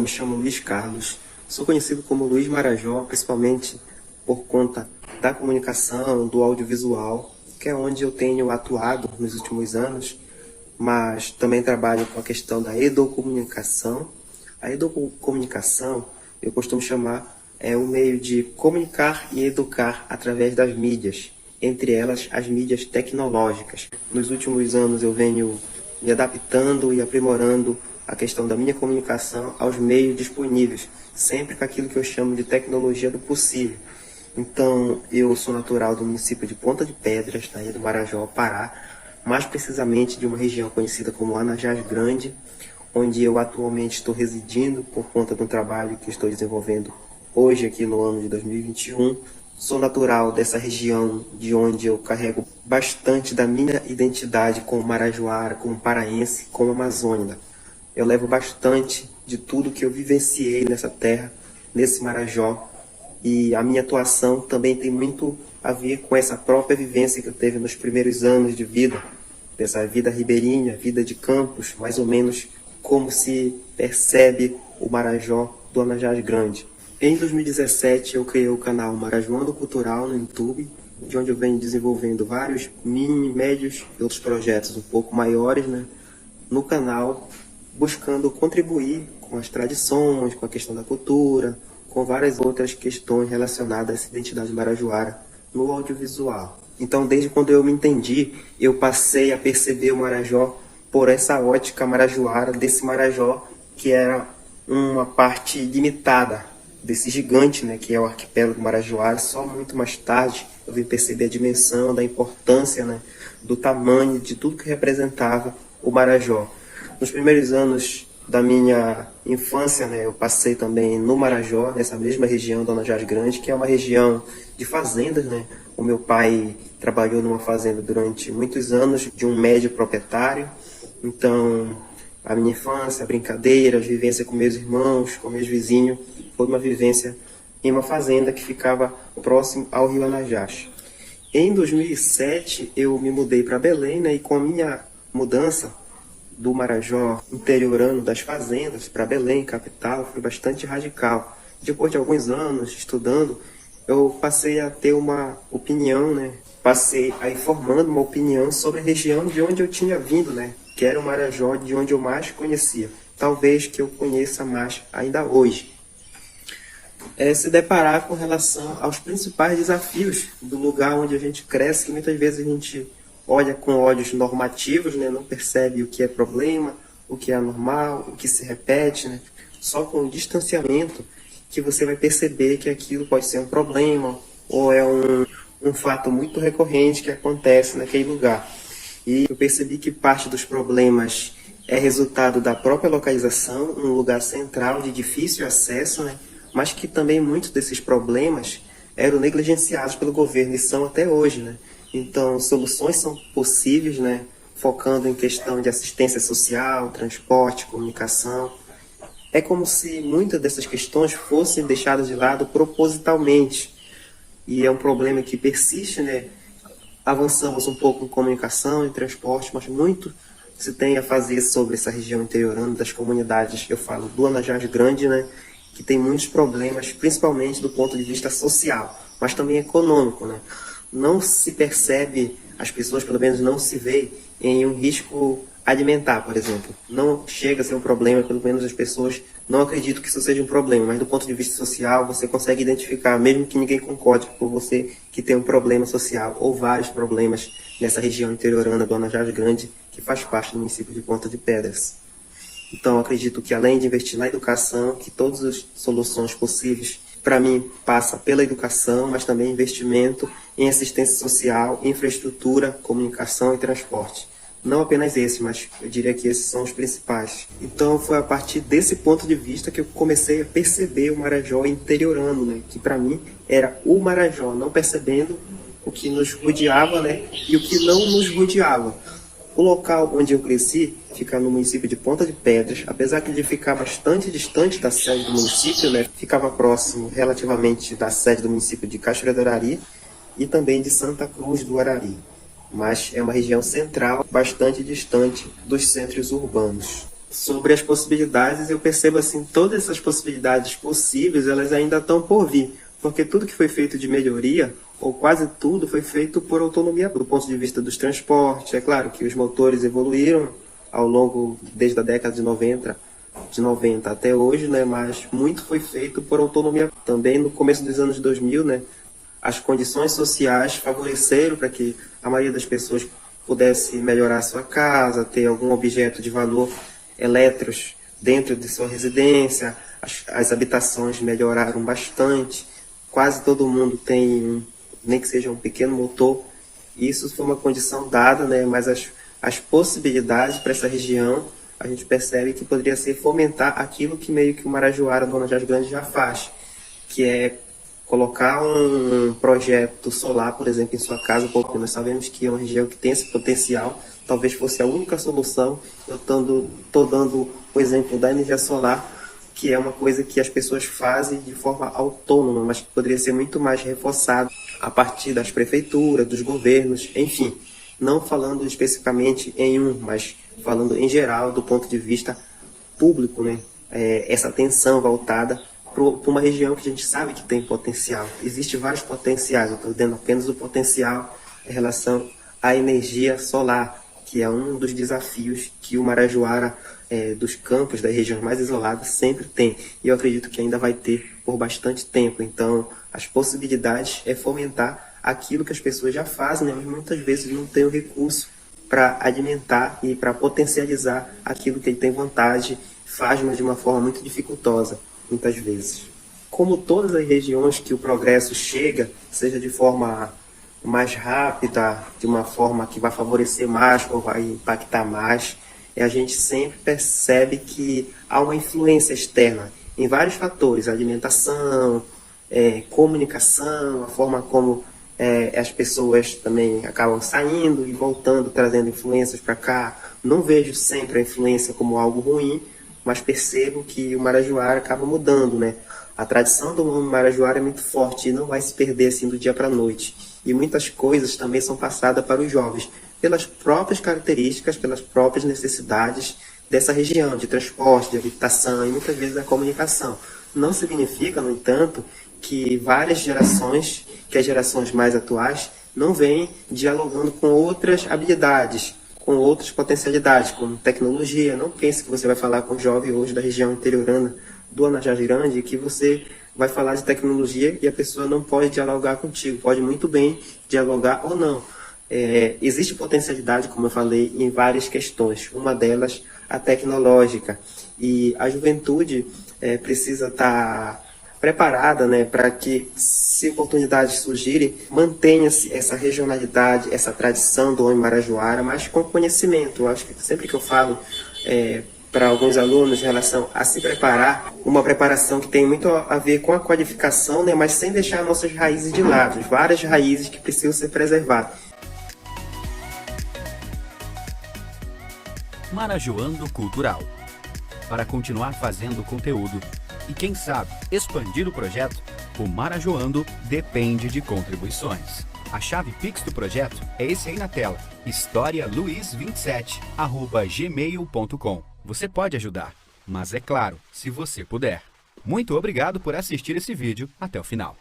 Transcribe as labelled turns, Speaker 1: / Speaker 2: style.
Speaker 1: me chamo Luiz Carlos. Sou conhecido como Luiz Marajó, principalmente por conta da comunicação, do audiovisual, que é onde eu tenho atuado nos últimos anos, mas também trabalho com a questão da educomunicação. A educomunicação, eu costumo chamar, é o meio de comunicar e educar através das mídias, entre elas as mídias tecnológicas. Nos últimos anos eu venho me adaptando e aprimorando a questão da minha comunicação aos meios disponíveis, sempre com aquilo que eu chamo de tecnologia do possível. Então, eu sou natural do município de Ponta de Pedras, na ilha do Marajó, Pará, mais precisamente de uma região conhecida como Anajás Grande, onde eu atualmente estou residindo por conta do trabalho que estou desenvolvendo hoje aqui no ano de 2021. Sou natural dessa região, de onde eu carrego bastante da minha identidade como marajoara, como paraense, como amazônica. Eu levo bastante de tudo que eu vivenciei nessa terra, nesse Marajó, e a minha atuação também tem muito a ver com essa própria vivência que eu teve nos primeiros anos de vida, dessa vida ribeirinha, vida de campos, mais ou menos como se percebe o Marajó do Anajás Grande. Em 2017 eu criei o canal Marajoando Cultural no YouTube, de onde eu venho desenvolvendo vários mini, médios e outros projetos um pouco maiores, no canal, buscando contribuir com as tradições, com a questão da cultura, com várias outras questões relacionadas a essa identidade marajoara no audiovisual. Então, desde quando eu me entendi, eu passei a perceber o Marajó por essa ótica marajoara, desse Marajó que era uma parte limitada desse gigante, que é o arquipélago marajoara. Só muito mais tarde eu vim perceber a dimensão, da importância, do tamanho, de tudo que representava o Marajó. Nos primeiros anos da minha infância, eu passei também no Marajó, nessa mesma região do Anajás Grande, que é uma região de fazendas, O meu pai trabalhou numa fazenda durante muitos anos, de um médio proprietário. Então, a minha infância, a brincadeira, a vivência com meus irmãos, com meus vizinhos, foi uma vivência em uma fazenda que ficava próximo ao rio Anajás. Em 2007, eu me mudei para Belém, e com a minha mudança do Marajó interiorano das fazendas para Belém, capital, foi bastante radical. Depois de alguns anos estudando, eu passei a ter uma opinião, passei a ir formando uma opinião sobre a região de onde eu tinha vindo, que era o Marajó, de onde eu mais conhecia. Talvez que eu conheça mais ainda hoje. Se deparar com relação aos principais desafios do lugar onde a gente cresce, que muitas vezes a gente olha com olhos normativos, não percebe o que é problema, o que é anormal, o que se repete, Só com o distanciamento que você vai perceber que aquilo pode ser um problema ou é um fato muito recorrente que acontece naquele lugar. E eu percebi que parte dos problemas é resultado da própria localização, um lugar central de difícil acesso, mas que também muitos desses problemas eram negligenciados pelo governo e são até hoje, Então, soluções são possíveis, focando em questão de assistência social, transporte, comunicação. É como se muitas dessas questões fossem deixadas de lado propositalmente. E é um problema que persiste, Avançamos um pouco em comunicação, em transporte, mas muito se tem a fazer sobre essa região interiorana das comunidades, eu falo do Anajás Grande, que tem muitos problemas, principalmente do ponto de vista social, mas também econômico, Não se percebe, as pessoas pelo menos não se vê em um risco alimentar, por exemplo. Não chega a ser um problema, pelo menos as pessoas não acreditam que isso seja um problema, mas do ponto de vista social você consegue identificar, mesmo que ninguém concorde com você, que tem um problema social ou vários problemas nessa região interiorana do Anajás Grande, que faz parte do município de Ponta de Pedras. Então, acredito que além de investir na educação, que todas as soluções possíveis, para mim, passa pela educação, mas também investimento em assistência social, infraestrutura, comunicação e transporte. Não apenas esse, mas eu diria que esses são os principais. Então, foi a partir desse ponto de vista que eu comecei a perceber o Marajó interiorano, que para mim era o Marajó, não percebendo o que nos rodeava, e o que não nos rodeava. O local onde eu cresci fica no município de Ponta de Pedras, apesar de ficar bastante distante da sede do município, ficava próximo relativamente da sede do município de Cachoeira do Arari e também de Santa Cruz do Arari. Mas é uma região central, bastante distante dos centros urbanos. sobre as possibilidades, eu percebo assim, todas essas possibilidades possíveis, elas ainda estão por vir, porque tudo que foi feito de melhoria, ou quase tudo, foi feito por autonomia, do ponto de vista dos transportes. É claro que os motores evoluíram ao longo, desde a década de 90 até hoje, né, mas muito foi feito por autonomia. Também no começo dos anos 2000, né, as condições sociais favoreceram para que a maioria das pessoas pudesse melhorar a sua casa, ter algum objeto de valor elétricos dentro de sua residência. As habitações melhoraram bastante, quase todo mundo tem, nem que seja um pequeno motor. Isso foi uma condição dada, né? Mas as possibilidades para essa região, a gente percebe que poderia ser fomentar aquilo que meio que o Marajoara, Dona das Grandes, já faz, que é colocar um projeto solar, por exemplo, em sua casa, porque nós sabemos que é uma região que tem esse potencial. Talvez fosse a única solução. Eu estou dando o exemplo da energia solar, que é uma coisa que as pessoas fazem de forma autônoma, mas que poderia ser muito mais reforçado a partir das prefeituras, dos governos, enfim. Não falando especificamente em um, mas falando em geral, do ponto de vista público, né? Essa atenção voltada para uma região que a gente sabe que tem potencial. Existem vários potenciais, eu estou dando apenas o potencial em relação à energia solar, que é um dos desafios que o Marajoara, dos campos, das regiões mais isoladas, sempre tem. E eu acredito que ainda vai ter por bastante tempo. Então, as possibilidades é fomentar aquilo que as pessoas já fazem, né? Mas muitas vezes não tem o recurso para alimentar e para potencializar aquilo que ele tem vantagem, faz, mas de uma forma muito dificultosa, muitas vezes. Como todas as regiões que o progresso chega, seja de forma mais rápida, de uma forma que vai favorecer mais ou vai impactar mais, a gente sempre percebe que há uma influência externa em vários fatores: alimentação, comunicação, a forma como as pessoas também acabam saindo e voltando, trazendo influências para cá. Não vejo sempre a influência como algo ruim, mas percebo que o Marajoara acaba mudando, né? A tradição do Marajoara é muito forte e não vai se perder assim do dia para a noite. E muitas coisas também são passadas para os jovens, pelas próprias características, pelas próprias necessidades dessa região, de transporte, de habitação e muitas vezes da comunicação. Não significa, no entanto, que várias gerações, que as gerações mais atuais, não vêm dialogando com outras habilidades, com outras potencialidades, como tecnologia. Não pense que você vai falar com um jovem hoje da região interiorana do Anajás Grande que você vai falar de tecnologia e a pessoa não pode dialogar contigo. Pode muito bem dialogar ou não. Existe potencialidade, como eu falei, em várias questões. Uma delas, a tecnológica. E a juventude precisa estar preparada, né, para que, se oportunidades surgirem, mantenha-se essa regionalidade, essa tradição do homem marajoara, mas com conhecimento. Eu acho que sempre que eu falo para alguns alunos em relação a se preparar, uma preparação que tem muito a ver com a qualificação, né, mas sem deixar nossas raízes de lado, várias raízes que precisam ser preservadas.
Speaker 2: Marajoando Cultural. Para continuar fazendo conteúdo e, quem sabe, expandir o projeto, o Marajoando depende de contribuições. A chave Pix do projeto é esse aí na tela: historialuiz27@gmail.com. Você pode ajudar, mas é claro, se você puder. Muito obrigado por assistir esse vídeo até o final.